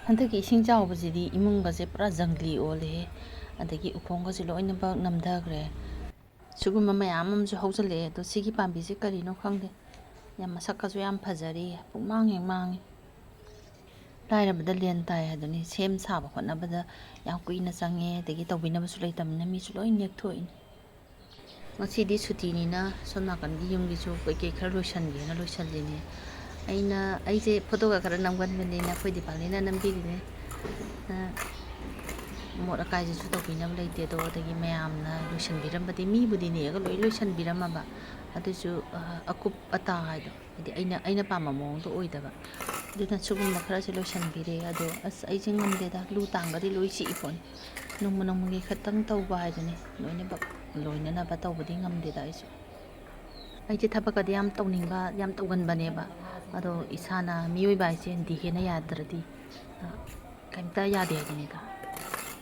ꯍꯟꯗꯛꯀꯤ ꯏꯁꯤꯡ ꯆꯥꯎꯕꯁꯤꯗꯤ ꯏꯃꯨꯡꯒꯁꯦ ꯄꯨꯔꯥ ꯖꯪꯒꯂꯤ ꯑꯣꯜꯂꯦ ꯑꯗꯒꯤ ꯎꯈꯣꯡꯒꯁꯦ ꯂꯣꯏꯅꯃꯛ ꯅꯝꯊꯈ꯭ꯔꯦ ꯁꯤꯒꯨꯝꯕ ꯃꯌꯥꯝ ꯑꯃꯁꯨ ꯍꯧꯖꯤꯜꯂꯛꯑꯦ ꯑꯗꯣ ꯁꯤꯒꯤ ꯄꯥꯝꯕꯤꯁꯦ ꯀꯔꯤꯅꯣ ꯈꯪꯗꯦ ꯌꯥꯝ ꯃꯁꯛꯀꯁꯨ ꯌꯥꯝ ꯐꯖꯔꯤ ꯄꯨꯡꯃꯥꯡ ꯍꯦꯛ ꯃꯥꯡꯉꯤ ꯂꯥꯏꯔꯕꯗ ꯂꯦꯟ ꯇꯥꯏ ꯍꯥꯏꯗꯨꯅꯤ ꯁꯦꯝ ꯁꯥꯕ ꯍꯣꯠꯅꯕꯗ ꯌꯥꯝ ꯀꯨꯏꯅ ꯆꯪꯉꯦ ꯑꯗꯒꯤ ꯇꯧꯕꯤꯅꯕꯁꯨ ꯂꯩꯇꯕꯅꯤꯅ ꯃꯤꯁꯨ ꯂꯣꯏ ꯅꯦꯛꯊꯣꯛꯏꯅꯤ ꯉꯁꯤꯗꯤ ꯁꯨꯇꯤꯅꯤꯅ ꯁꯣꯝ ꯅꯥꯀꯟꯒꯤ ꯌꯨꯝꯒꯤꯁꯨ ꯀꯩꯀꯩ ꯈꯔ ꯂꯣꯏꯁꯟꯒꯦꯅ ꯂꯣꯏꯁꯜꯂꯤꯅꯦ ꯑꯩꯁꯦ ꯐꯣꯇꯣꯒ ꯈꯔ ꯅꯝꯒꯟꯕꯅꯤꯅ ꯑꯩꯈꯣꯏ ꯗꯤꯄꯥꯔꯠꯃꯦꯟꯅ ꯅꯝꯕꯤꯔꯤꯅꯦ ꯑꯃꯣꯠ ꯑꯀꯥꯏꯁꯤꯁꯨ ꯇꯧꯕꯤꯅꯕ ꯂꯩꯇꯦ ꯑꯗꯣ ꯑꯗꯒꯤ ꯃꯌꯥꯝꯅ ꯂꯣꯏꯁꯟꯕꯤꯔꯝꯕꯗꯤ ꯃꯤꯕꯨꯗꯤ ꯅꯦꯛꯑꯒ ꯂꯣꯏ ꯂꯣꯏꯁꯟꯕꯤꯔꯝꯃꯕ ꯑꯗꯨꯁꯨ ꯑꯀꯨꯞ ꯑꯇꯥ ꯍꯥꯏꯗꯣ ꯍꯥꯏꯗꯤ ꯑꯩꯅ ꯄꯥꯝꯕ ꯃꯑꯣꯡꯗꯣ ꯑꯣꯏꯗꯕ ꯑꯗꯨꯅ ꯁꯤꯒꯨꯝꯕ ꯈꯔꯁꯦ ꯂꯣꯏꯁꯟꯕꯤꯔꯦ ꯑꯗꯣ ꯑꯁ ꯑꯩꯁꯦ ꯉꯝꯗꯦꯗ ꯂꯨ ꯇꯥꯡꯒꯗꯤ ꯂꯣꯏ ꯆꯤꯛꯏ ꯄꯣꯠꯅꯤ ꯅꯣꯡꯃꯒꯤ ꯈꯛꯇꯪ ꯇꯧꯕ ꯍꯥꯏꯗꯨꯅꯤ ꯂꯣꯏꯅꯅꯕ ꯇꯧꯕꯗꯤ ꯉꯝꯗꯦꯗ ꯑꯩꯁꯦ ꯊꯕꯛꯀꯗꯤ ꯌꯥꯝ ꯇꯧꯅꯤꯡꯕ ꯌꯥꯝ ꯇꯧꯒꯟꯕꯅꯦꯕ ꯑꯗꯣ ꯏꯁꯥꯅ ꯃꯤꯑꯣꯏꯕ ꯍꯥꯏꯁꯦ ꯗꯤꯍꯦꯅ ꯌꯥꯗ꯭ꯔꯗꯤ ꯀꯩꯝꯇ ꯌꯥꯗꯦ ꯍꯥꯏꯗꯨꯅꯤꯗ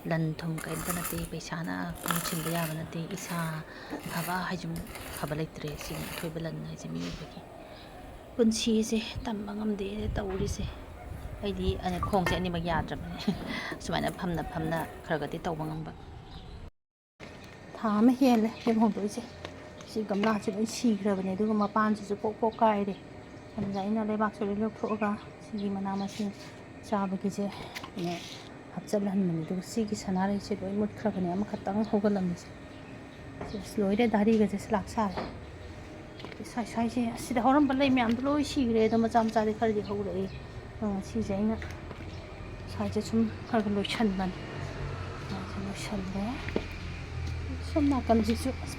ꯂꯟ ꯊꯨꯝ ꯀꯩꯝꯇ ꯅꯠꯇꯦ ꯄꯩꯁꯥꯅ ꯄꯨꯟꯁꯤꯟꯕ ꯌꯥꯕ ꯅꯠꯇꯦ ꯏꯁꯥ ꯐꯕ ꯍꯥꯏꯁꯨ ꯐꯕ ꯂꯩꯇ꯭ꯔꯦ ꯁꯤꯅꯤ ꯑꯊꯣꯏꯕ ꯂꯟ ꯍꯥꯏꯁꯦ ꯃꯤꯑꯣꯏꯕꯒꯤ ꯄꯨꯟꯁꯤꯁꯦ ꯇꯝꯕ ꯉꯝꯗꯦ ꯇꯧꯔꯤꯁꯦ ꯑꯩꯗꯤ ꯈꯣꯡꯁꯦ ꯑꯅꯤꯃꯛ ꯌꯥꯗ꯭ꯔꯕꯅꯦ ꯁꯨꯃꯥꯏꯅ ꯐꯝꯅ ꯈꯔꯒꯗꯤ ꯇꯧꯕ ꯉꯝꯕ ꯊꯥ ꯑꯃ ꯍꯦꯜꯂꯦ ꯌꯨꯝ ꯍꯣꯡꯗꯣꯛꯏꯁꯦ ꯁꯤ ꯒꯝꯂꯥꯁꯦ ꯂꯣꯏ ꯁꯤꯈ꯭ꯔꯕꯅꯦ ꯑꯗꯨꯒ ꯃꯄꯥꯟꯁꯤꯁꯨ ꯄꯣꯛ ꯄꯣꯛ ꯀꯥꯏꯔꯦ ꯑꯗꯨꯗ ꯑꯩꯅ ꯂꯩꯕꯥꯛꯁꯦ ꯂꯣꯏ ꯂꯧꯊꯣꯛꯑꯒ ꯁꯤꯒꯤ ꯃꯅꯥ ꯃꯁꯤꯡ ꯆꯥꯕꯒꯤꯁꯦ ꯑꯩꯅ ꯍꯥꯞꯆꯤꯜꯍꯟꯕꯅꯦ ꯑꯗꯨꯒ ꯁꯤꯒꯤ ꯁꯅꯥꯔꯩꯁꯦ ꯂꯣꯏ ꯃꯨꯠꯈ꯭ꯔꯕꯅꯦ ꯑꯃꯈꯛꯇꯪ ꯍꯧꯒꯠꯂꯝꯃꯤꯁꯦ ꯂꯣꯏꯔꯦ ꯗꯥꯔꯤꯒꯁꯦ ꯁꯂꯥꯛ ꯁꯥꯔꯦ ꯁ꯭ꯋꯥꯏꯁꯦ ꯑꯁꯤꯗ ꯍꯧꯔꯝꯕ ꯂꯩ ꯃꯌꯥꯝꯗꯣ ꯂꯣꯏ ꯁꯤꯈ꯭ꯔꯦ ꯑꯗꯣ ꯃꯆꯥ ꯃꯆꯥꯗꯤ ꯈꯔꯗꯤ ꯍꯧꯔꯛꯑꯦ ꯁꯤꯁꯦ ꯑꯩꯅ ꯁ꯭ꯋꯥꯏꯁꯦ ꯁꯨꯝ ꯈꯔ ꯂꯣꯏꯁꯟꯕꯅꯦ ꯂꯣꯏꯁꯜꯂꯦ ꯁꯣꯝ ꯅꯥꯀꯟꯁꯤꯁꯨ ꯑꯁ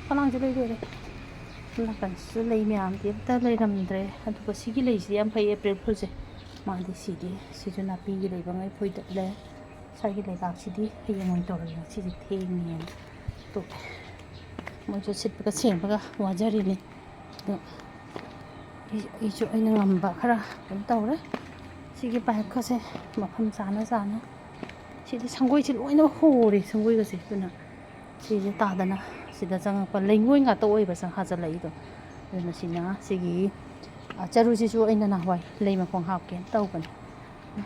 ꯐꯛꯂꯥꯡꯁꯦ ꯂꯣꯏ ꯁꯣꯝ ꯅꯥꯀꯟꯁꯤꯁꯨ ꯂꯩ ꯃꯌꯥꯝꯗꯤ ꯑꯝꯇ ꯂꯩꯔꯝꯗ꯭ꯔꯦ ꯑꯗꯨꯒ ꯁꯤꯒꯤ ꯂꯩꯁꯤꯗꯤ ꯌꯥꯝ ꯐꯩ ꯑꯦꯄ꯭ꯔꯤꯜ ꯐꯨꯜꯁꯦ ꯃꯥꯗꯤ ꯁꯤꯁꯨ ꯅꯥꯄꯤꯒꯤ ꯂꯩꯕꯉꯩ ꯐꯣꯏꯗꯠꯂꯦ ꯁ꯭ꯋꯥꯏꯒꯤ ꯂꯩꯕꯥꯛꯁꯤꯗꯤ ꯍꯌꯦꯡ ꯑꯣꯏꯅ ꯇꯧꯔꯒꯦ ꯉꯁꯤꯗꯤ ꯊꯦꯡꯉꯦꯅ ꯇꯣꯛꯑꯦ ꯃꯣꯏꯁꯨ ꯁꯤꯠꯄꯒ ꯁꯦꯡꯕꯒ ꯋꯥꯖꯔꯤꯅꯤ ꯑꯗꯣ ꯑꯩꯅ ꯉꯝꯕ ꯈꯔ ꯀꯩꯅꯣ ꯇꯧꯔꯦ ꯁꯤꯒꯤ ꯄꯥꯏꯞꯀꯁꯦ ꯃꯐꯝ ꯆꯥꯅ ꯁꯤꯗꯤ ꯁꯪꯒꯣꯏꯁꯦ ꯂꯣꯏꯅ ꯍꯣꯔꯦ ꯁꯪꯒꯣꯏꯒꯁꯦ ꯑꯗꯨꯅ ꯁꯤꯁꯦ ꯇꯥꯗꯅ ꯁꯤꯗ ꯆꯪꯉꯛꯄ ꯂꯩꯉꯣꯏ ꯉꯥꯛꯇ ꯑꯣꯏꯕ ꯍꯥꯖꯤꯜꯂꯛꯏꯗꯣ ꯑꯗꯨꯅ ꯁꯤꯒꯤ ꯆꯔꯨꯁꯤꯁꯨ ꯑꯩꯅ ꯅꯍꯥꯟꯋꯥꯏ ꯂꯩ ꯃꯈꯣꯡ ꯍꯥꯞꯀꯦꯅ ꯇꯧꯕꯅꯦ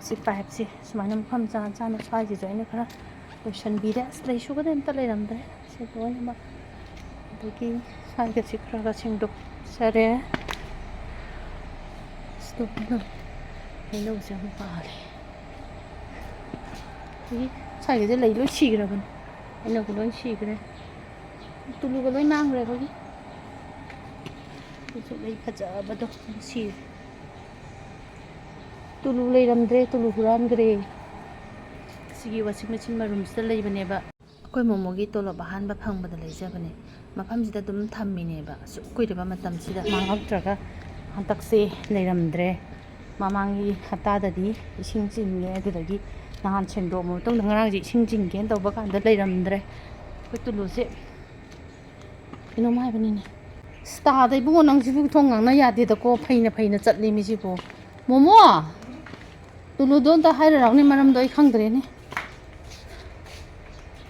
ꯁꯤ ꯄꯥꯏꯞꯁꯦ ꯁꯨꯃꯥꯏꯅ ꯃꯐꯝ ꯆꯥꯅ ꯁ꯭ꯋꯥꯏꯁꯤꯁꯨ ꯑꯩꯅ ꯈꯔ ꯂꯣꯏꯁꯟꯕꯤꯔꯦ ꯑꯁ ꯂꯩ ꯁꯨꯒꯗꯤ ꯑꯝꯇ ꯂꯩꯔꯝꯗ꯭ꯔꯦ ꯁꯤ ꯂꯣꯏꯅꯃꯛ ꯑꯗꯒꯤ ꯁ꯭ꯋꯥꯏꯒꯁꯤ ꯈꯔ ꯁꯦꯡꯗꯣꯛꯆꯔꯦ ꯍꯩꯅꯧꯁꯦ ꯑꯃꯨꯛ ꯄꯥꯜꯂꯦ ꯑꯗꯒꯤ ꯁ꯭ꯋꯥꯏꯒꯁꯦ ꯂꯩ ꯂꯣꯏ ꯁꯤꯈ꯭ꯔꯕꯅꯤ ꯍꯩꯅꯧꯒ ꯂꯣꯏ ꯁꯤꯈ꯭ꯔꯦ ꯇꯨꯂꯨꯒ ꯂꯣꯏ ꯃꯥꯡꯈ꯭ꯔꯦ ꯑꯩꯈꯣꯏꯒꯤ ꯁꯤꯁꯨ ꯂꯩ ꯐꯖꯕꯗꯣ ꯁꯤꯔꯦ ꯇꯨꯂꯨ ꯂꯩꯔꯝꯗ꯭ꯔꯦ ꯇꯨꯂꯨ ꯍꯨꯔꯥꯟꯈ꯭ꯔꯦ ꯁꯤꯒꯤ ꯋꯥꯁꯤꯡ ꯃꯦꯆꯤꯟ ꯃꯔꯨꯝꯁꯤꯗ ꯂꯩꯕꯅꯦꯕ ꯑꯩꯈꯣꯏ ꯃꯣꯃꯣꯒꯤ ꯇꯣꯂꯣꯞ ꯑꯍꯥꯟꯕ ꯐꯪꯕꯗ ꯂꯩꯖꯕꯅꯦ ꯃꯐꯝꯁꯤꯗ ꯑꯗꯨꯝ ꯊꯝꯃꯤꯅꯦꯕ ꯑꯁꯨꯛ ꯀꯨꯏꯔꯕ ꯃꯇꯝꯁꯤꯗ ꯃꯥꯡꯉꯛꯇ꯭ꯔꯒ ꯍꯟꯗꯛꯁꯦ ꯂꯩꯔꯝꯗ꯭ꯔꯦ ꯃꯃꯥꯡꯒꯤ ꯍꯞꯇꯥꯗꯗꯤ ꯏꯁꯤꯡ ꯆꯤꯡꯉꯦ ꯑꯗꯨꯗꯒꯤ ꯅꯍꯥꯟ ꯁꯦꯡꯗꯣꯛꯑꯕ ꯃꯇꯨꯡꯗ ꯉꯔꯥꯡꯁꯦ ꯏꯁꯤꯡ ꯆꯤꯡꯒꯦꯅ ꯇꯧꯕ ꯀꯥꯟꯗ ꯂꯩꯔꯝꯗ꯭ꯔꯦ ꯑꯩꯈꯣꯏ ꯇꯨꯂꯨꯁꯦ ꯀꯩꯅꯣꯝ ꯍꯥꯏꯕꯅꯤꯅꯦ ꯇꯥꯗ ꯏꯕꯨꯡꯉꯣ ꯅꯪꯁꯤꯕꯨ ꯊꯣꯡ ꯉꯥꯡꯅ ꯌꯥꯗꯦꯗꯀꯣ ꯐꯩꯅ ꯆꯠꯂꯤ ꯃꯤꯁꯤꯕꯨ ꯃꯣꯃꯣ ꯇꯨꯂꯨꯗꯣ ꯑꯝꯇ ꯍꯥꯏꯔꯛꯎꯅꯦ ꯃꯔꯝꯗꯣ ꯑꯩ ꯈꯪꯗ꯭ꯔꯦꯅꯦ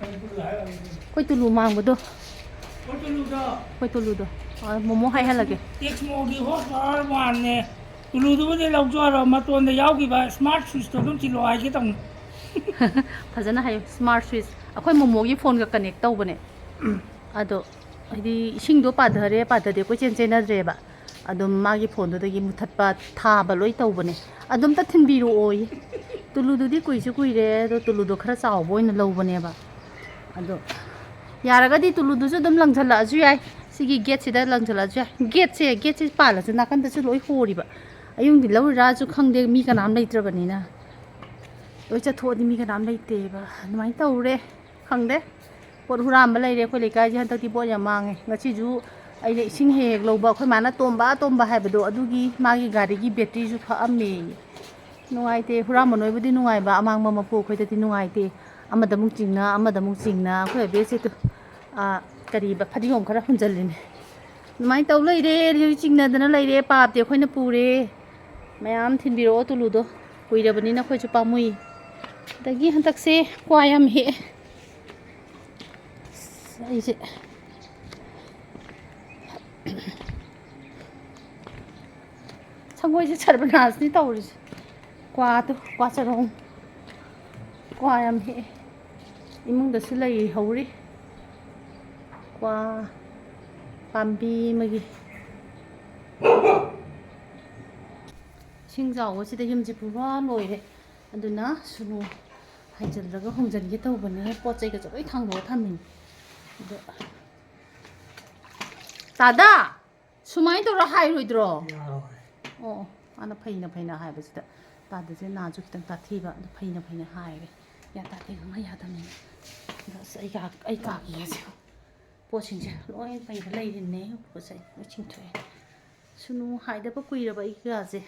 ꯑꯩꯈꯣꯏ ꯇꯨꯂꯨ ꯃꯥꯡꯕꯗꯣ ꯑꯩꯈꯣꯏ ꯇꯨꯂꯨꯗꯣ ꯃꯣꯃꯣ ꯍꯥꯏꯍꯜꯂꯒꯦ ꯇꯦꯛꯁꯃꯣꯒꯤ ꯍꯣꯁ ꯄꯥꯋꯔ ꯋꯥꯟꯅꯦ ꯇꯨꯂꯨꯗꯨꯕꯨꯗꯤ ꯂꯧꯖꯔꯣ ꯃꯇꯣꯟꯗ ꯌꯥꯎꯈꯤꯕ ꯁ꯭ꯃꯥꯔꯠ ꯁ꯭ꯋꯤꯆꯇꯣ ꯑꯗꯨꯝ ꯊꯤꯜꯂꯛꯑꯣ ꯍꯥꯏꯒꯦ ꯇꯧꯅꯤ ꯐꯖꯅ ꯍꯥꯏꯌꯨ ꯁ꯭ꯃꯥꯔꯠ ꯁ꯭ꯋꯤꯆ ꯑꯩꯈꯣꯏ ꯃꯣꯃꯣꯒꯤ ꯐꯣꯟꯒ ꯀꯅꯦꯛ ꯇꯧꯕꯅꯦ ꯑꯗꯣ ꯍꯥꯏꯗꯤ ꯏꯁꯤꯡꯗꯣ ꯄꯥꯊꯗꯦ ꯀꯣꯏꯆꯦꯟ ꯆꯦꯟꯅꯗ꯭ꯔꯦꯕ ꯑꯗꯨꯝ ꯃꯥꯒꯤ ꯐꯣꯟꯗꯨꯗꯒꯤ ꯃꯨꯊꯠꯄ ꯊꯥꯕ ꯂꯣꯏ ꯇꯧꯕꯅꯦ ꯑꯗꯨꯝꯇ ꯊꯤꯟꯕꯤꯔꯛꯑꯣꯌꯦ ꯇꯨꯂꯨꯗꯨꯗꯤ ꯀꯨꯏꯔꯦ ꯑꯗꯣ ꯇꯨꯂꯨꯗꯣ ꯈꯔ ꯆꯥꯎꯕ ꯑꯣꯏꯅ ꯂꯧꯕꯅꯦꯕ ꯑꯗꯣ ꯌꯥꯔꯒꯗꯤ ꯇꯨꯂꯨꯗꯨꯁꯨ ꯑꯗꯨꯝ ꯂꯪꯁꯤꯜꯂꯛꯑꯁꯨ ꯌꯥꯏ ꯁꯤꯒꯤ ꯒꯦꯠꯁꯤꯗ ꯂꯪꯁꯤꯜꯂꯛꯑꯁꯨ ꯌꯥꯏ ꯒꯦꯠꯁꯦ ꯄꯥꯜꯂꯁꯨ ꯅꯥꯀꯟꯗꯁꯨ ꯂꯣꯏ ꯍꯣꯔꯤꯕ ꯑꯌꯨꯛꯗꯤ ꯂꯧꯔꯤꯔꯥꯁꯨ ꯈꯪꯗꯦ ꯃꯤ ꯀꯅꯥꯝ ꯂꯩꯇ꯭ꯔꯕꯅꯤꯅ ꯂꯣꯏ ꯆꯠꯊꯣꯛꯑꯗꯤ ꯃꯤ ꯀꯅꯥꯝ ꯂꯩꯇꯦꯕ ꯑꯗꯨꯃꯥꯏꯅ ꯇꯧꯔꯦ ꯈꯪꯗꯦ ꯄꯣꯠ ꯍꯨꯔꯥꯟꯕ ꯂꯩꯔꯦ ꯑꯩꯈꯣꯏ ꯂꯩꯀꯥꯏꯁꯦ ꯍꯟꯗꯛꯇꯤ ꯄꯣꯠ ꯌꯥꯝ ꯃꯥꯡꯉꯦ ꯉꯁꯤꯁꯨ ꯑꯩꯅ ꯏꯁꯤꯡ ꯍꯦꯛ ꯂꯧꯕ ꯑꯩꯈꯣই ꯃꯥꯅ ꯇꯣꯝꯕ ꯍꯥꯏꯕꯗꯣ ꯑꯗꯨꯒꯤ ꯃꯥꯒꯤ ꯒꯥꯔꯤꯒꯤ ꯕꯦꯇ꯭ꯔꯤꯁꯨ ꯐꯛꯑꯝꯃꯦ ꯅꯨꯡꯉꯥꯏꯇꯦ ꯍꯨꯔꯥꯟꯕ ꯅꯣꯏꯕꯨꯗꯤ ꯅꯨꯡꯉꯥꯏꯕ ꯑꯃꯥꯡꯕ ꯃꯄꯨ ꯑꯩꯈꯣꯏꯗꯗꯤ ꯅꯨꯡꯉꯥꯏꯇꯦ ꯑꯃꯗ ꯑꯃꯨꯛ ꯆꯤꯡꯅ ꯑꯩꯈꯣꯏ ꯑꯕꯦꯁꯦ ꯀꯔꯤꯕ ꯐꯗꯤꯒꯣꯝ ꯈꯔ ꯍꯨꯟꯖꯜꯂꯤꯅꯦ ꯑꯗꯨꯃꯥꯏꯅ ꯇꯧ ꯂꯩꯔꯦ ꯍꯧꯖꯤꯛ ꯆꯤꯡꯅꯗꯅ ꯂꯩꯔꯦ ꯄꯥꯞꯇꯤ ꯑꯩꯈꯣꯏꯅ ꯄꯨꯔꯦ ꯃꯌꯥꯝ ꯊꯤꯟꯕꯤꯔꯛꯑꯣ ꯇꯨꯂꯨꯗꯣ ꯀꯨꯏꯔꯕꯅꯤꯅ ꯑꯩꯈꯣꯏꯁꯨ ꯄꯥꯝꯃꯨꯏ ꯑꯗꯒꯤ ꯍꯟꯗꯛꯁꯦ ꯀ꯭ꯋꯥ ꯌꯥꯝ ꯍꯦꯛꯑꯦ ꯑꯩꯁꯦ ꯁꯪꯒꯣꯏꯁꯦ ꯁꯔꯕꯅꯥꯁꯅꯤ ꯇꯧꯔꯤꯁꯦ ꯀ꯭ꯋꯥꯗꯣ ꯀ꯭ꯋꯥ ꯆꯔꯣꯡ ꯀ꯭ꯋꯥ ꯌꯥꯝ ꯍꯦꯛꯑꯦ ꯏꯃꯨꯡꯗꯁꯨ ꯂꯩꯍꯧꯔꯤ ꯀ꯭ꯋꯥ ꯄꯥꯝꯕꯤ ꯑꯃꯒꯤ ꯏꯁꯤꯡ ꯆꯥꯎꯕꯁꯤꯗ ꯌꯨꯝꯁꯦ ꯄꯨꯔꯥ ꯂꯣꯏꯔꯦ ꯑꯗꯨꯅ ꯁꯨꯅꯨ ꯍꯩꯖꯤꯜꯂꯒ ꯍꯣꯡꯖꯤꯟꯒꯦ ꯇꯧꯕꯅꯦ ꯄꯣꯠ ꯆꯩꯒꯁꯨ ꯂꯣꯏ ꯊꯥꯡꯗꯣꯛꯑ ꯊꯝꯃꯤꯅꯦ ꯑꯗꯣ ꯇꯥꯗꯥ ꯁꯨꯃꯥꯏꯅ ꯇꯧꯔ ꯍꯥꯏꯔꯣꯏꯗ꯭ꯔꯣ ꯑꯣ ꯃꯥꯅ ꯐꯩꯅ ꯐꯩꯅ ꯍꯥꯏꯕꯁꯤꯗ ꯇꯥꯗꯁꯦ ꯅꯥꯁꯨ ꯈꯤꯇꯪ ꯇꯥꯊꯤꯕ ꯑꯗꯣ ꯐꯩꯅ ꯐꯩꯅ ꯍꯥꯏꯔꯦ ꯇꯥꯗꯦ ꯉꯥꯡꯉ ꯌꯥꯗꯕꯅꯤꯅ ꯑꯗꯣ ꯑꯁ ꯑꯩ ꯀꯥꯒꯤꯒꯁꯦ ꯄꯣꯠꯁꯤꯡꯁꯦ ꯂꯣꯏ ꯄꯩꯔ ꯂꯩꯔꯤꯅꯦ ꯄꯣꯠ ꯆꯩ ꯂꯣꯏ ꯆꯤꯡꯊꯣꯛꯑꯦ ꯁꯨꯅꯨ ꯍꯥꯏꯗꯕ ꯀꯨꯏꯔꯕ ꯑꯩ ꯀꯥꯁꯦ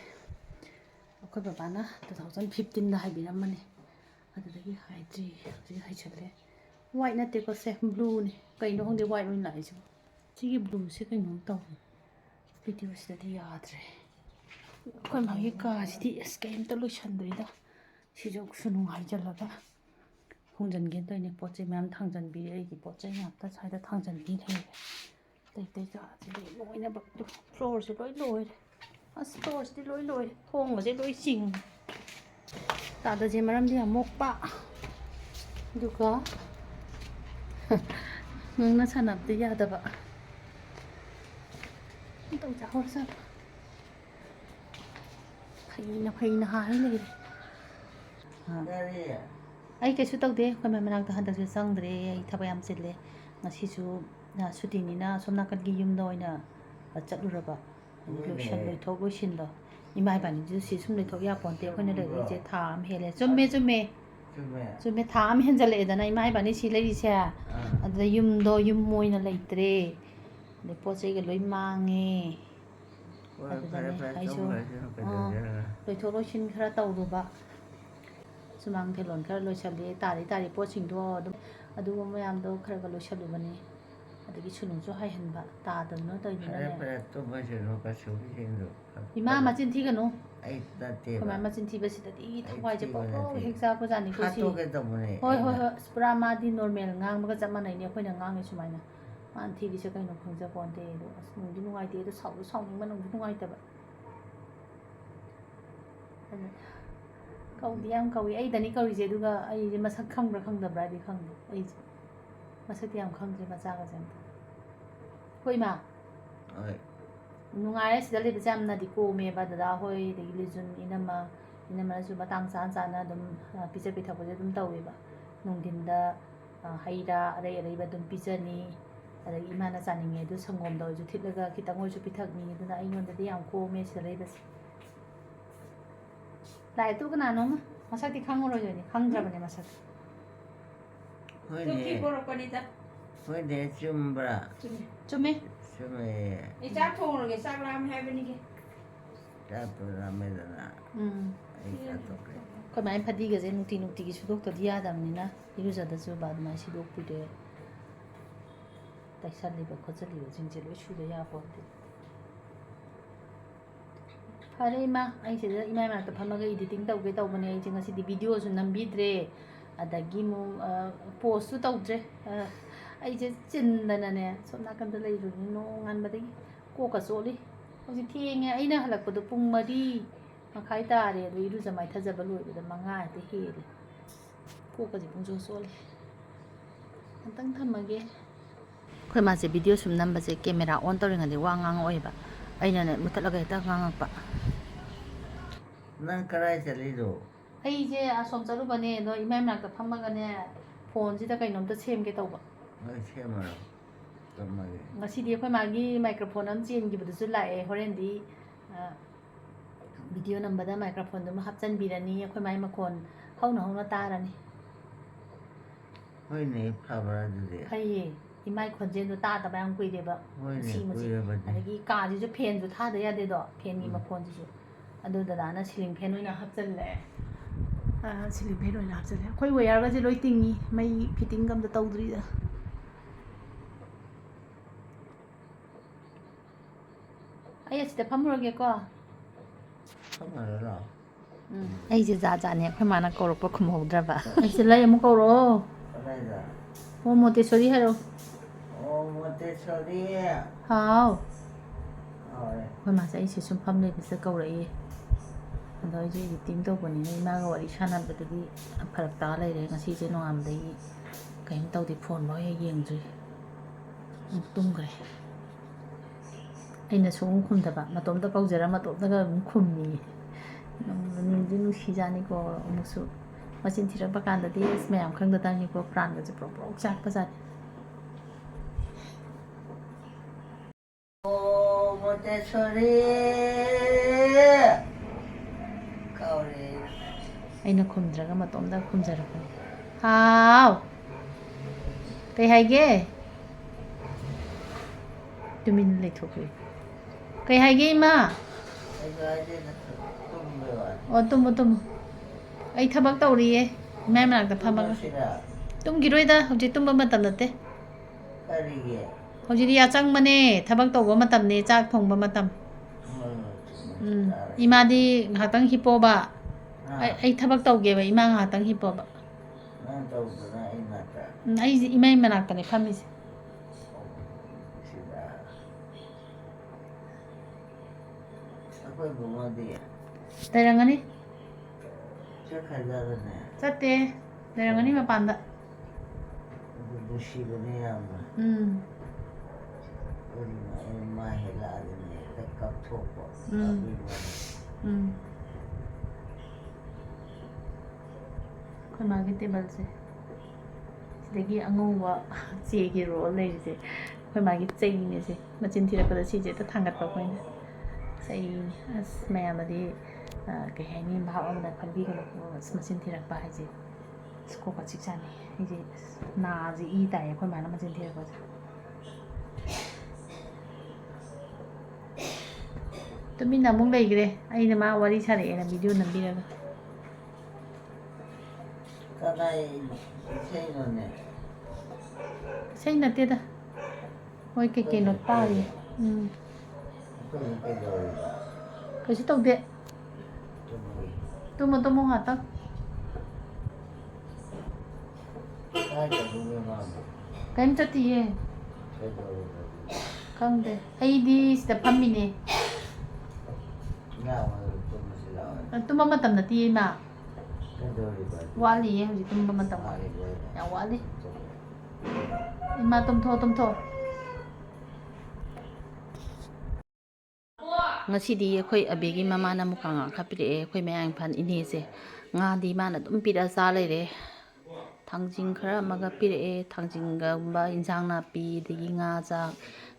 ꯑꯩꯈꯣꯏ ꯕꯕꯥꯅ 2015ꯗ ꯍꯥꯏꯕꯤꯔꯝꯕꯅꯦ ꯑꯗꯨꯗꯒꯤ ꯍꯥꯏꯗ꯭ꯔꯤ ꯍꯧꯖꯤꯛ ꯍꯥꯏꯖꯜꯂꯦ ꯋꯥꯏꯠ ꯅꯠꯇꯦꯀꯣ ꯁꯦ ꯕ꯭ꯂꯨꯅꯦ ꯀꯩꯅꯣ ꯈꯪꯗꯦ ꯋꯥꯏꯠ ꯑꯣꯏꯅ ꯂꯥꯛꯏꯁꯤꯕꯣ ꯁꯤꯒꯤ ꯕ꯭ꯂꯨꯁꯦ ꯀꯩꯅꯣꯝ ꯇꯧꯋꯦ ꯚꯤꯗꯤꯑꯣꯁꯤꯗꯗꯤ ꯌꯥꯗ꯭ꯔꯦ ꯑꯩꯈꯣꯏ ꯃꯥꯒꯤ ꯀꯥꯁꯤꯗꯤ ꯑꯁ ꯀꯩꯝꯇ ꯂꯣꯏꯁꯟꯗ꯭ꯔꯤꯗ ꯁꯤꯁꯨ ꯁꯨꯅꯨ ꯍꯥꯏꯖꯜꯂꯒ ꯍꯣꯡꯖꯤꯟꯒꯦꯅ ꯇꯧꯔꯤꯅꯦ ꯄꯣꯠ ꯆꯩ ꯃꯌꯥꯝ ꯊꯥꯡꯖꯟꯕꯤꯔꯦ ꯑꯩꯒꯤ ꯄꯣꯠ ꯆꯩ ꯉꯥꯛꯇ ꯁ꯭ꯋꯥꯏꯗ ꯊꯥꯡꯖꯟꯕꯤ ꯂꯩꯔꯦ ꯑꯇꯩ ꯀꯥꯁꯤꯗꯤ ꯂꯣꯏꯅꯕ ꯐ꯭ꯂꯣꯔꯁꯦ ꯂꯣꯏ ꯂꯣꯏꯔꯦ ꯑꯁ ꯐ꯭ꯂꯣꯔꯁꯤꯗꯤ ꯂꯣꯏ ꯂꯣꯏꯔꯦ ꯊꯣꯡꯒꯁꯦ ꯂꯣꯏ ꯆꯤꯡꯉꯦ ꯇꯥꯗꯁꯦ ꯃꯔꯝꯗꯤ ꯌꯥꯝ ꯃꯣꯛꯄ ꯑꯗꯨꯒ ꯉꯥꯡꯅ ꯁꯥꯟꯅꯕꯗꯤ ꯌꯥꯗꯕ ꯇꯧꯖꯍꯧꯔꯁꯅꯨ ꯐꯩꯅ ꯍꯥꯏ ꯂꯩꯔꯦ ꯑꯩ ꯀꯩꯁꯨ ꯇꯧꯗꯦ ꯑꯩꯈꯣꯏ ꯃꯅꯥꯛꯇ ꯍꯟꯗꯛꯁꯨ ꯆꯪꯗ꯭ꯔꯦ ꯑꯩ ꯊꯕꯛ ꯌꯥꯝ ꯆꯤꯜꯂꯦ ꯉꯁꯤꯁꯨ ꯁꯨꯇꯤꯅꯤꯅ ꯑꯁꯣꯝ ꯅꯥꯀꯟꯒꯤ ꯌꯨꯝꯗ ꯑꯣꯏꯅ ꯆꯠꯂꯨꯔꯕ ꯂꯣꯏꯊꯣꯛ ꯂꯣꯏꯁꯤꯟꯗꯣ ꯏꯃꯥ ꯏꯕꯥꯅꯤꯗꯨꯁꯨ ꯁꯤ ꯁꯨꯝ ꯂꯣꯏꯊꯣꯛ ꯌꯥꯄꯣꯟꯇꯦ ꯑꯩꯈꯣꯏꯅ ꯂꯩꯔꯛꯏꯁꯦ ꯊꯥ ꯑꯃ ꯍꯦꯜꯂꯦ ꯆꯨꯝꯃꯦ ꯊꯥ ꯑꯃ ꯍꯦꯟꯖꯜꯂꯛꯑꯦꯗꯅ ꯏꯃꯥ ꯏꯕꯥꯅꯤ ꯁꯤ ꯂꯩꯔꯤꯁꯦ ꯑꯗꯨꯗ ꯌꯨꯝꯗꯣ ꯌꯨꯝ ꯑꯣꯏꯅ ꯂꯩꯇ꯭ꯔꯦ ꯑꯗꯩ ꯄꯣꯠ ꯆꯩꯒ ꯂꯣꯏ ꯃꯥꯡꯉꯦ ꯑꯗꯨꯗꯅꯦ ꯑꯩꯁꯨ ꯂꯣꯏꯊꯣꯛ ꯂꯣꯏꯁꯤꯟ ꯈꯔ ꯇꯧꯔꯨꯕ ꯁꯨꯃꯥꯡ ꯊꯦꯂꯣꯟ ꯈꯔ ꯂꯣꯏꯁꯜꯂꯦ ꯇꯥꯔꯤ ꯄꯣꯠꯁꯤꯡꯗꯣ ꯑꯗꯨꯝ ꯑꯗꯨꯒꯨꯝꯕ ꯃꯌꯥꯝꯗꯣ ꯈꯔ ꯂꯣꯏꯁꯜꯂꯨꯕꯅꯦ ꯑꯗꯒꯤ ꯁꯨꯅꯨꯁꯨ ꯍꯥꯏꯍꯟꯕ ꯇꯥꯗꯅ ꯇꯧꯔꯤꯗꯨꯅꯅꯦ ꯏꯃꯥ ꯃꯆꯤꯟ ꯊꯤꯒꯅꯨ ꯑꯩꯈꯣꯏ ꯃꯆꯤꯟ ꯊꯤꯕꯁꯤꯗꯗꯤ ꯊꯋꯥꯏꯁꯦ ꯄꯣꯛꯄꯣꯛ ꯍꯦꯛ ꯆꯥꯛꯄꯖꯥꯠꯅꯤꯀꯣ ꯁꯤ ꯍꯣꯏ ꯄꯨꯔꯥ ꯃꯥꯗꯤ ꯅꯣꯔꯃꯦꯜ ꯉꯥꯡꯕꯒ ꯆꯞ ꯃꯥꯟꯅꯩꯅꯦ ꯑꯩꯈꯣꯏꯅ ꯉꯥꯡꯉꯤ ꯁꯨꯃꯥꯏꯅ ꯃꯥꯅ ꯊꯤꯔꯤꯁꯦ ꯀꯩꯅꯣ ꯈꯪꯖꯄꯣꯟꯇꯦ ꯑꯗꯣ ꯑꯁ ꯅꯨꯡꯗꯤ ꯅꯨꯡꯉꯥꯏꯇꯦ ꯑꯗꯣ ꯁꯥꯎꯁꯨ ꯁꯥꯎꯅꯤꯡꯕ ꯅꯨꯡꯗꯤ ꯅꯨꯡꯉꯥꯏꯇꯕ ꯑꯗꯨ ꯀꯧꯗꯤ ꯌꯥꯝ ꯀꯧꯏ ꯑꯩꯗꯅꯤ ꯀꯧꯔꯤꯁꯦ ꯑꯗꯨꯒ ꯑꯩꯁꯦ ꯃꯁꯛ ꯈꯪꯕ꯭ꯔꯥ ꯈꯪꯗꯕ꯭ꯔꯥ ꯍꯥꯏꯗꯤ ꯈꯪꯗꯦ ꯑꯩꯁꯦ ꯃꯁꯛꯇꯤ ꯌꯥꯝ ꯈꯪꯗ꯭ꯔꯦ ꯃꯆꯥꯒꯁꯦ ꯑꯝꯇ ꯍꯣꯏ ꯏꯃꯥ ꯅꯨꯡꯉꯥꯏꯔꯦ ꯁꯤꯗ ꯂꯩꯕꯁꯦ ꯌꯥꯝꯅꯗꯤ ꯀꯣꯝꯃꯦꯕ ꯗꯗꯥ ꯍꯣꯏ ꯑꯗꯒꯤ ꯂꯤꯖꯨꯟ ꯏꯅꯝꯃꯅꯁꯨ ꯃꯇꯥꯡ ꯆꯥꯅ ꯑꯗꯨꯝ ꯄꯤꯖ ꯄꯤꯊꯛꯄꯁꯦ ꯑꯗꯨꯝ ꯇꯧꯋꯦꯕ ꯅꯨꯡꯊꯤꯟꯗ ꯍꯩ ꯔꯥ ꯑꯔꯩ ꯑꯔꯩꯕ ꯑꯗꯨꯝ ꯄꯤꯖꯅꯤ ꯑꯗꯒꯤ ꯏꯃꯥꯅ ꯆꯥꯅꯤꯡꯉꯦ ꯑꯗꯨ ꯁꯪꯒꯣꯝꯗ ꯑꯣꯏꯔꯁꯨ ꯊꯤꯠꯂꯒ ꯈꯤꯇꯪ ꯑꯣꯏꯔꯁꯨ ꯄꯤꯊꯛꯅꯤ ꯑꯗꯨꯅ ꯑꯩꯉꯣꯟꯗꯗꯤ ꯌꯥꯝ ꯀꯣꯝꯃꯦ ꯁꯤꯗ ꯂꯩꯕꯁꯦ ꯂꯥꯏꯇꯨ ꯀꯅꯥꯅꯣꯃ ꯃꯁꯛꯇꯤ ꯈꯪꯉꯔꯣꯏꯗꯣꯏꯅꯤ ꯈꯪꯗ꯭ꯔꯕꯅꯦ ꯃꯁꯛ ꯍꯣꯏꯅꯦ ꯆꯨꯝꯕ꯭ꯔꯥ ꯆꯨꯝꯃꯦ ꯑꯩ ꯆꯥꯛ ꯊꯣꯡꯉꯨꯔꯒꯦ ꯆꯥꯛ ꯂꯥꯝꯃꯦ ꯍꯥꯏꯕꯅꯤꯒꯦ ꯆꯥꯛꯇꯣ ꯂꯥꯝꯃꯦꯗꯅ ꯑꯩ ꯆꯥꯊꯣꯛꯀꯦ ꯑꯩꯈꯣꯏ ꯃꯥꯏ ꯐꯗꯤꯒꯁꯦ ꯅꯨꯡꯇꯤꯒꯤ ꯁꯨꯗꯣꯛꯇ꯭ꯔꯗꯤ ꯌꯥꯗꯕꯅꯤꯅ ꯏꯔꯨꯖꯗꯁꯨꯕ ꯑꯗꯨꯃꯥꯏꯅ ꯁꯤꯗꯣꯛꯄꯤꯔꯦ ꯇꯩꯁꯜꯂꯤꯕ ꯈꯣꯠꯆꯜꯂꯤꯕꯁꯤꯡꯁꯦ ꯂꯣꯏ ꯁꯨꯗ ꯌꯥꯄꯣꯟꯇꯦ ꯐꯔꯦ ꯏꯃꯥ ꯑꯩ ꯁꯤꯗ ꯏꯃꯥ ꯃꯅꯥꯛꯇ ꯐꯝꯃꯒ ꯏꯗꯤꯇꯤꯡ ꯇꯧꯒꯦ ꯇꯧꯕꯅꯦ ꯑꯩꯁꯦ ꯉꯁꯤꯗꯤ ꯚꯤꯗꯤꯑꯣꯁꯨ ꯅꯝꯕꯤꯗ꯭ꯔꯦ ꯑꯗꯒꯤ ꯑꯃꯨꯛ ꯄꯣꯁꯁꯨ ꯇꯧꯗ꯭ꯔꯦ ꯑꯩꯁꯦ ꯆꯤꯟꯗꯅꯅꯦ ꯁꯣꯝ ꯅꯥꯀꯟꯗ ꯂꯩꯔꯨꯅꯤ ꯅꯣꯡ ꯉꯥꯟꯕꯗꯒꯤ ꯀꯣꯛꯀ ꯆꯣꯠꯂꯤ ꯍꯧꯖꯤꯛ ꯊꯦꯡꯉꯦ ꯑꯩꯅ ꯍꯜꯂꯛꯄꯗꯣ ꯄꯨꯡ 4:30 ꯇꯥꯔꯦ ꯑꯗꯣꯏꯔꯨꯖ ꯃꯥꯏꯊꯖꯕ ꯂꯣꯏꯕꯗ 5 ꯍꯦꯛꯇ ꯍꯦꯜꯂꯦ ꯀꯣꯛꯀꯁꯦ ꯄꯨꯡꯆꯣꯠ ꯆꯣꯠꯂꯦ ꯑꯝꯇꯪ ꯊꯝꯃꯒꯦ ꯑꯩꯈꯣꯏ ꯃꯥꯁꯦ ꯚꯤꯗꯤꯑꯣ ꯁꯨꯝ ꯅꯝꯕꯁꯦ ꯀꯦꯃꯦꯔꯥ ꯑꯣꯟ ꯇꯧꯔꯤꯉꯩꯗꯤ ꯋꯥ ꯉꯥꯡꯉꯛꯑꯣꯏꯕ ꯑꯩꯅꯅꯦ ꯃꯨꯊꯠꯂꯒ ꯍꯦꯛꯇ ꯉꯥꯡꯉꯛꯄ ꯅꯪ ꯀꯗꯥꯏ ꯆꯠꯂꯤꯅꯣ ꯑꯩꯁꯦ ꯑꯁꯣꯝ ꯆꯠꯂꯨꯕꯅꯦ ꯑꯗꯣ ꯏꯃꯥ ꯃꯅꯥꯛꯇ ꯐꯝꯃꯒꯅꯦ ꯐꯣꯟꯁꯤꯗ ꯀꯩꯅꯣꯝꯇ ꯁꯦꯝꯒꯦ ꯇꯧꯕ ꯍꯣꯏ ꯁꯦꯝꯃꯔꯣ ꯊꯝꯃꯒꯦ ꯉꯁꯤꯗꯤ ꯑꯩꯈꯣꯏ ꯃꯥꯒꯤ ꯃꯥꯏꯀ꯭ꯔꯣꯐꯣꯟ ꯑꯃ ꯆꯦꯟꯈꯤꯕꯗꯨꯁꯨ ꯂꯥꯛꯑꯦ ꯍꯣꯔꯦꯟꯗꯤ ꯚꯤꯗꯤꯑꯣ ꯅꯝꯕꯗ ꯃꯥꯏꯀ꯭ꯔꯣꯐꯣꯟꯗꯨꯃ ꯍꯥꯞꯆꯤꯟꯕꯤꯔꯅꯤ ꯑꯩꯈꯣꯏ ꯃꯥꯒꯤ ꯃꯈꯣꯟ ꯍꯧꯅ ꯇꯥꯔꯅꯤ ꯍꯣꯏꯅꯦ ꯐꯕ꯭ꯔꯥ ꯑꯗꯨꯗꯤ ꯐꯩꯌꯦ ꯏꯃꯥꯏ ꯈꯣꯟꯖꯦꯜꯗꯣ ꯇꯥꯗꯕ ꯌꯥꯝ ꯀꯨꯏꯔꯦꯕ ꯍꯣꯏꯅꯦ ꯃꯆꯤ ꯀꯨꯏꯔꯕꯅꯤ ꯑꯗꯒꯤ ꯀꯥꯁꯤꯁꯨ ꯐꯦꯟꯁꯨ ꯊꯥꯗ ꯌꯥꯗꯦꯗꯣ ꯐꯦꯟꯒꯤ ꯃꯈꯣꯟꯁꯤꯁꯨ ꯑꯗꯨ ꯗꯗꯥꯅ ꯁꯤꯂꯤꯡ ꯐꯦꯟ ꯑꯣꯏꯅ ꯍꯥꯞꯆꯤꯜꯂꯦ ꯁꯤꯂꯤꯡ ꯐꯦꯟ ꯑꯣꯏꯅ ꯍꯥꯞꯆꯤꯜꯂꯦ ꯑꯩꯈꯣই ꯋꯦꯌꯔꯒꯁꯦ ꯂꯣꯏ ꯇꯤꯡꯉꯤ ꯃꯩ ꯐꯤꯠꯇꯤꯡꯒ ꯑꯝꯇ ꯇꯧꯗ꯭ꯔꯤꯗ ꯑꯩ ꯑꯁꯤꯗ ꯐꯝꯃꯨꯔꯒꯦꯀꯣ ꯐꯝꯃꯔꯣ ꯑꯩꯁꯦ ꯖꯥꯠ ꯖꯥꯠꯅꯦ ꯑꯩꯈꯣꯏ ꯃꯥꯅ ꯀꯧꯔꯛꯄ ꯈꯨꯝꯍꯧꯗ꯭ꯔꯕ ꯑꯩꯁꯦ ꯂꯩ ꯑꯃꯨꯛ ꯀꯧꯔꯛꯑꯣ ꯀꯗꯥꯏꯗ ꯑꯣ ꯃꯣꯇꯦꯁꯣꯔꯤ ꯍꯥꯏꯔꯣ ꯑꯣ ꯃꯣꯇꯦꯁꯣꯔꯤ ꯍꯥꯎ ꯍꯣꯏ ꯑꯩꯈꯣꯏ ꯃꯥꯁꯦ ꯑꯩꯁꯦ ꯁꯨꯝ ꯐꯝ ꯂꯩꯕꯁꯤꯗ ꯀꯧꯔꯛꯏ ꯑꯗꯣ ꯑꯩꯁꯦ ꯏꯗꯤꯇꯤꯡ ꯇꯧꯕꯅꯤꯅ ꯏꯃꯥꯒ ꯋꯥꯔꯤ ꯁꯥꯟꯅꯕꯗꯗꯤ ꯐꯔꯛ ꯇꯥ ꯂꯩꯔꯦ ꯉꯁꯤꯁꯦ ꯅꯣꯡꯉꯥꯟꯕꯗꯒꯤ ꯀꯩꯝ ꯇꯧꯗꯦ ꯐꯣꯟꯐꯥꯎ ꯍꯦꯛ ꯌꯦꯡꯗ꯭ꯔꯤ ꯑꯃꯨꯛ ꯇꯨꯝꯈ꯭ꯔꯦ ꯑꯩꯅ ꯁꯨꯝ ꯈꯨꯝꯗꯕ ꯃꯇꯣꯝꯇ ꯀꯧꯖꯔ ꯃꯇꯣꯝꯇꯒ ꯑꯗꯨꯝ ꯈꯨꯝꯃꯤ ꯅꯨꯡꯗꯤ ꯅꯨꯡꯁꯤꯖꯥꯅꯤꯀꯣ ꯑꯃꯨꯛꯁꯨ ꯃꯆꯤꯟ ꯊꯤꯔꯛꯄ ꯀꯥꯟꯗꯗꯤ ꯑꯁ ꯃꯌꯥꯝ ꯈꯪꯗꯇꯥꯅꯤꯀꯣ ꯄ꯭ꯔꯥꯟꯒꯁꯦ ꯄ꯭ꯔꯣꯛ ꯄ꯭ꯔꯣꯛ ꯆꯥꯛꯄꯖꯥꯠꯅꯤ 오, 모태솔이 가오리. ꯑꯩꯅ ꯈꯨꯝꯗ꯭ꯔꯒ ꯃꯇꯣꯝꯇ ꯈꯨꯝꯖꯔꯛꯄꯅꯤ ꯍꯥꯎ ꯀꯩ ꯍꯥꯏꯒꯦ ꯇꯨꯃꯤꯟꯅ ꯂꯩꯊꯣꯛꯈ꯭ꯔꯦ ꯀꯩ ꯍꯥꯏꯒꯦ ꯏꯃꯥ 이거 아직은 좀 매워. ꯑꯣ ꯇꯨꯝꯃꯣ ꯇꯨꯝꯃꯣ ꯑꯩ ꯊꯕꯛ ꯇꯧꯔꯤꯌꯦ ꯏꯃꯥꯏ ꯃꯅꯥꯛꯇ ꯐꯝꯃꯒ 맛이라 ꯇꯨꯝꯈꯤꯔꯣꯏꯗ ꯍꯧꯖꯤꯛ ꯇꯨꯝꯕ ꯃꯇꯝ ꯅꯠꯇꯦ 빠르게. ꯍꯧꯖꯤꯛꯇꯤ ꯌꯥꯆꯪꯕꯅꯦ ꯊꯕꯛ ꯇꯧꯕ ꯃꯇꯝꯅꯦ ꯆꯥꯛ ꯊꯣꯡꯕ ꯃꯇꯝ 이마디 ngahaktang hipoba ai thabak tawgeba ima ngahaktang hipoba 난 더우구나 이나다. ai imai manaktane phamise 시다. 아빠 뭐하디? lerangani 저 가자네. chatte lerangani mapanda 무시거네 아마. 우리가 엄마 해라더니 백갑 토고. ꯑꯩꯈꯣꯏ ꯃꯥꯒꯤ ꯇꯦꯕꯜꯁꯦ ꯁꯤꯗꯒꯤ ꯑꯉꯧꯕ ꯆꯦꯒꯤ ꯔꯣꯜ ꯂꯩꯔꯤꯁꯦ ꯑꯩꯈꯣꯏ ꯃꯥꯒꯤ ꯆꯩꯅꯦꯁꯦ ꯃꯆꯤꯟ ꯊꯤꯔꯛꯄꯗ ꯁꯤꯁꯦ ꯍꯦꯛꯇ ꯊꯥꯡꯒꯠꯄ ꯑꯩꯈꯣꯏꯅ ꯆꯩꯅꯤ ꯑꯁ ꯃꯌꯥꯝꯅꯗꯤ ꯀꯩ ꯍꯥꯏꯅꯤ ꯚꯥꯞ ꯑꯃꯗ ꯈꯟꯕꯤꯒꯅꯨ ꯑꯁ ꯃꯆꯤꯟ ꯊꯤꯔꯛꯄ ꯍꯥꯏꯁꯦ ꯀꯣꯛꯀ ꯆꯤꯛꯆꯥꯅꯤ ꯑꯩꯁꯦ ꯅꯥꯁꯦ ꯏ ꯇꯥꯏꯌꯦ ꯑꯩꯈꯣꯏ ꯃꯥꯅ ꯃꯆꯤꯟ ꯊꯤꯔꯛꯄꯁꯦ ꯇꯨꯃꯤꯟꯅ ꯑꯃꯨꯛ ꯂꯩꯈ꯭ꯔꯦ ꯑꯩꯅ ꯃꯥ ꯋꯥꯔꯤ ꯁꯥꯔꯛꯑꯦꯅ ꯚꯤꯗꯤꯑꯣ ꯅꯝꯕꯤꯔꯒ 까나이 세이노네. ꯏꯁꯩ ꯅꯠꯇꯦꯗ ꯃꯣꯏ ꯀꯩꯀꯩꯅꯣ ꯇꯥꯔꯤ 그럼 깨져버리다. ꯀꯩꯁꯨ ꯇꯧꯗꯦ 좀 ꯇꯨꯝꯃꯣ ꯇꯨꯝꯃꯣ ꯉꯥꯛꯇꯪ 살짝 누르면 ꯀꯩꯝ ꯆꯠꯇꯤꯌꯦ 깨져버리다. ꯈꯪꯗꯦ ꯑꯩꯗꯤ ꯁꯤꯗ ꯐꯝꯃꯤꯅꯦ 나 오늘 좀 ꯇꯨꯝꯕ ꯃꯇꯝ ꯅꯠꯇꯤꯌꯦ ꯏꯃꯥ 깨져버리다. ꯋꯥꯠꯂꯤꯌꯦ ꯍꯧꯖꯤꯛ ꯇꯨꯝꯕ ꯃꯇꯝ ꯋꯥꯠꯂꯤ ꯌꯥꯝ ꯋꯥꯠꯂꯤ ꯏꯃꯥ ꯇꯨꯝꯊꯣꯛꯑꯣ ꯇꯨꯝꯊꯣꯛꯑꯣ ꯉꯁꯤꯗꯤ ꯑꯩꯈꯣꯏ ꯑꯕꯦꯒꯤ ꯃꯃꯥꯅ ꯃꯨꯀꯥ ꯉꯥ ꯈꯔ ꯄꯤꯔꯛꯑꯦ ꯑꯩꯈꯣꯏ ꯃꯌꯥꯡ ꯏꯝꯐꯥꯜ ꯏꯅꯦꯁꯦ ꯉꯥꯗꯤ ꯃꯥꯅ ꯑꯗꯨꯝ ꯄꯤꯔꯛꯑ ꯆꯥ ꯂꯩꯔꯦ ꯊꯥꯡꯖꯤꯡ ꯈꯔ ꯑꯃꯒ ꯄꯤꯔꯛꯑꯦ ꯊꯥꯡꯖꯤꯡꯒꯨꯝꯕ ꯏꯟꯖꯥꯡ ꯅꯥꯄꯤ ꯑꯗꯒꯤ ꯉꯥ ꯆꯥꯛ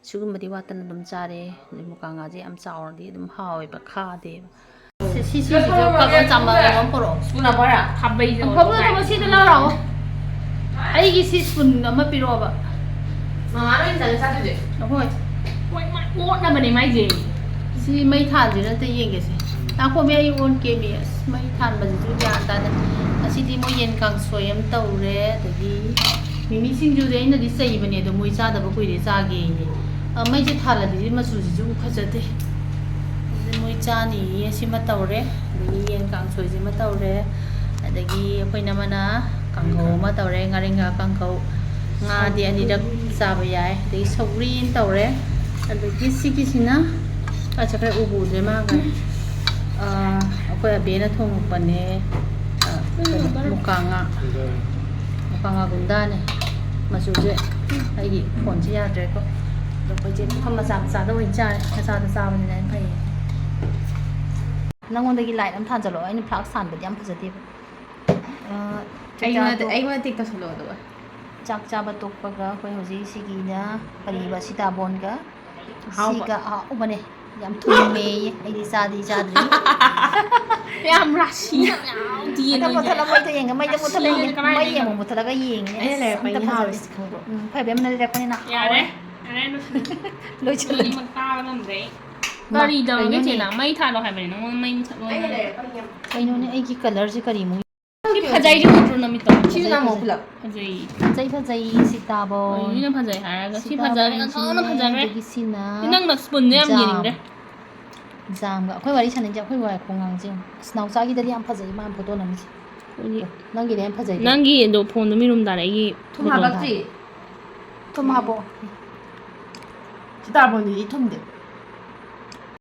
ꯁꯤꯒꯨꯝꯕꯗꯤ ꯋꯥꯠꯇꯅ ꯑꯗꯨꯝ ꯆꯥꯔꯦ ꯑꯗꯩ ꯃꯨꯀꯥ ꯉꯥꯁꯦ ꯌꯥꯝ ꯆꯥꯎꯔꯗꯤ ꯑꯗꯨꯝ ꯍꯥꯎꯋꯦꯕ ꯈꯥꯗꯦꯕ 시시죠. 가끔 잠만 보러. 스푼 아빠야 밥베이지 밥보다 시드 나오라고. 아이기 시스푼 엄마 필요 없어. 마마는 인자를 싸주지 ꯍꯣꯏ 오나버니 마이지 ꯁꯤ ꯃꯩ ꯊꯥꯟꯁꯤꯔ ꯑꯝꯇ ꯌꯦꯡꯒꯦꯁꯦ ꯅꯥꯈꯣꯃꯤ ꯑꯩ ꯑꯣꯟꯀꯦꯃꯤ ꯑꯁ ꯃꯩ ꯊꯥꯟꯕꯁꯤꯁꯨ ꯒ꯭ꯌꯥꯟ ꯇꯥꯗꯦ ꯉꯁꯤꯗꯤ ꯃꯣꯏ ꯌꯦꯟ ꯀꯥꯡꯁꯣꯏ ꯑꯃ ꯇꯧꯔꯦ ꯑꯗꯒꯤ ꯃꯤꯃꯤ ꯁꯤꯡꯖꯨꯗꯤ ꯑꯩꯅꯗꯤ ꯆꯩꯕꯅꯦ ꯑꯗꯣ ꯃꯣꯏ ꯆꯥꯗꯕ ꯀꯨꯏꯔꯦ ꯆꯥꯒꯦꯌꯦ ꯃꯩꯁꯦ ꯊꯥꯜꯂꯗꯤ ꯃꯆꯨꯁꯤꯁꯨ ꯐꯖꯗꯦ ꯃꯣꯏ ꯆꯥꯅꯤꯌꯦ ꯁꯤꯃ ꯇꯧꯔꯦ ꯑꯗꯒꯤ ꯌꯦꯟ ꯀꯥꯡꯁꯣꯏꯁꯤꯃ ꯇꯧꯔꯦ ꯑꯗꯒꯤ ꯑꯩꯈꯣꯏꯅ ꯑꯃꯅ ꯀꯥꯡꯍꯧ ꯑꯃ ꯇꯧꯔꯦ ꯉꯥꯔꯤꯡꯈꯥ ꯀꯥꯡꯍꯧ ꯉꯥꯗꯤ ꯑꯅꯤꯔꯛ ꯆꯥꯕ ꯌꯥꯏ ꯑꯗꯒꯤ ꯁꯧꯒ꯭ꯔꯤ ꯑꯃ ꯇꯧꯔꯦ ꯑꯗꯒꯤ ꯁꯤꯒꯤꯁꯤꯅ ꯈꯔ ꯎꯕꯨꯗ꯭ꯔꯦ ꯃꯥꯒ ꯑꯩꯈꯣꯏ ꯑꯕꯦꯅ ꯊꯣꯡꯉꯛꯄꯅꯦ ꯃꯨꯀꯥ ꯉꯥ ꯒꯨꯟꯗꯥꯅꯦ ꯃꯆꯨꯁꯦ ꯑꯩꯒꯤ ꯐꯣꯟꯁꯦ ꯌꯥꯗ꯭ꯔꯦꯀꯣ ꯑꯗꯣ ꯑꯩꯈꯣꯏꯁꯦ ꯃꯐꯝ ꯃꯆꯥꯗ ꯑꯣꯏꯅ ꯆꯥꯔꯦ ꯃꯆꯥꯗ ꯆꯥꯕꯅꯤꯅ ꯑꯩꯅ ꯐꯩꯌꯦ ꯅꯪꯉꯣꯟꯗꯒꯤ ꯂꯥꯏꯠ ꯑꯃ ꯊꯥꯟꯖꯜꯂꯛꯑꯣ ꯑꯩꯅ ꯐ꯭ꯂꯥꯛꯁ ꯊꯥꯟꯕꯗꯤ ꯌꯥꯝ ꯐꯖꯗꯦꯕ ꯑꯩꯉꯣꯟꯗ ꯇꯤꯛꯇꯁꯜꯂꯣ ꯑꯗꯨꯒ ꯆꯥꯛ ꯆꯥꯕ ꯇꯣꯛꯄꯒ ꯑꯩꯈꯣꯏ ꯍꯧꯖꯤꯛ ꯁꯤꯒꯤꯅ ꯀꯔꯤꯕ ꯁꯤꯇꯥꯕꯣꯟꯒ ꯑꯍꯥꯎꯕ. ꯁꯤꯒ ꯑꯍꯥꯎꯕꯅꯦ ꯌꯥꯝ ꯊꯨꯝꯃꯦꯌꯦ ꯑꯩꯗꯤ ꯆꯥꯗ꯭ꯔꯤ ꯌꯥꯝ ꯔꯥꯁꯤ ꯌꯥꯝ ꯌꯥꯎꯗꯤꯌꯦ ꯑꯝꯇ ꯅꯣꯏꯁꯦ ꯃꯨꯠꯊꯠꯂ ꯃꯩꯗ ꯌꯦꯡꯉ ꯃꯩꯗ ꯃꯨꯠꯊꯠꯂ ꯑꯁ ꯌꯦꯡꯉ ꯀꯃꯥꯏꯅ ꯃꯩ ꯂꯩꯅꯣ? ꯌꯦꯡꯉ ꯃꯨꯠꯊꯠꯂꯒ ꯌꯦꯡꯉꯤꯅꯦ ꯑꯩꯅ ꯂꯩꯔꯛꯄꯩꯅꯦ ꯑꯝꯇ ꯍꯥꯎꯔꯤꯁꯦ. ꯐꯖꯗꯦ ꯈꯪꯕ꯭ꯔꯣ ꯐꯩ ꯑꯃꯅ ꯂꯩꯔꯛꯄꯅꯤꯅ ꯌꯥꯔꯦ ꯍꯥꯎꯔꯦ ꯌꯥꯔꯦ ꯂꯣꯏꯁꯤꯜꯂꯦ ꯂꯣꯏꯅꯃꯛ ꯇꯥꯕ ꯉꯝꯗ꯭ꯔꯦ ꯀꯔꯤ ꯇꯧꯔꯒꯦ ꯆꯦꯅ ꯃꯩ ꯊꯥꯜꯂꯣ ꯍꯥꯏꯕꯅꯦ ꯅꯪꯉꯣꯟꯗ ꯃꯩ ꯃꯨꯊꯠꯂꯣ ꯀꯩꯅꯣꯅꯦ ꯑꯩꯒꯤ ꯀꯂꯔꯁꯦ ꯀꯔꯤꯃꯨꯛ ꯁꯤ ꯐꯖꯩꯁꯦ ꯎꯗ꯭ꯔꯣ ꯅꯃꯤꯠꯇꯣ ꯁꯤꯁꯨ ꯅꯪ ꯑꯃꯨꯛ ꯄꯨꯂꯞ ꯐꯖꯩ ꯐꯖꯩ ꯁꯤꯇꯥꯕꯣꯟ ꯁꯤꯅ ꯐꯖꯩ ꯍꯥꯏꯔꯒ ꯁꯤ ꯐꯖꯔꯦ ꯑꯣꯟꯊꯣꯛꯅ ꯐꯖꯈ꯭ꯔꯦ ꯑꯗꯒꯤ ꯁꯤꯅ ꯅꯪꯅ ꯁ꯭ꯄꯨꯟꯗꯣ ꯌꯥꯝ ꯌꯦꯡꯅꯤꯡꯗ꯭ꯔꯦ ꯖꯥꯝꯒ ꯑꯩꯈꯣꯏ ꯋꯥꯔꯤ ꯁꯥꯟꯅꯩꯁꯦ ꯑꯩꯈꯣꯏ ꯋꯥꯏ ꯈꯣꯡꯉꯥꯡꯁꯦ ꯑꯁ ꯅꯥꯎꯆꯥꯒꯤꯗꯗꯤ ꯌꯥꯝ ꯐꯖꯩ ꯃꯥꯅ ꯐꯣꯇꯣ ꯅꯝꯃꯤꯁꯦ ꯅꯪꯒꯤꯗꯤ ꯌꯥꯝ ꯐꯖꯩ ꯅꯪꯒꯤ ꯑꯗꯣ ꯐꯣꯟꯗꯣ ꯃꯤꯔꯨꯝ ꯇꯥꯔꯦ ꯑꯩꯒꯤ ꯊꯨꯝ ꯍꯥꯞꯄꯛꯇ꯭ꯔꯤ ꯊꯨꯝ ꯍꯥꯞꯄꯣ ꯁꯤꯇꯥꯕꯣꯟꯗꯨꯗꯤ ꯊꯨꯝꯗꯦ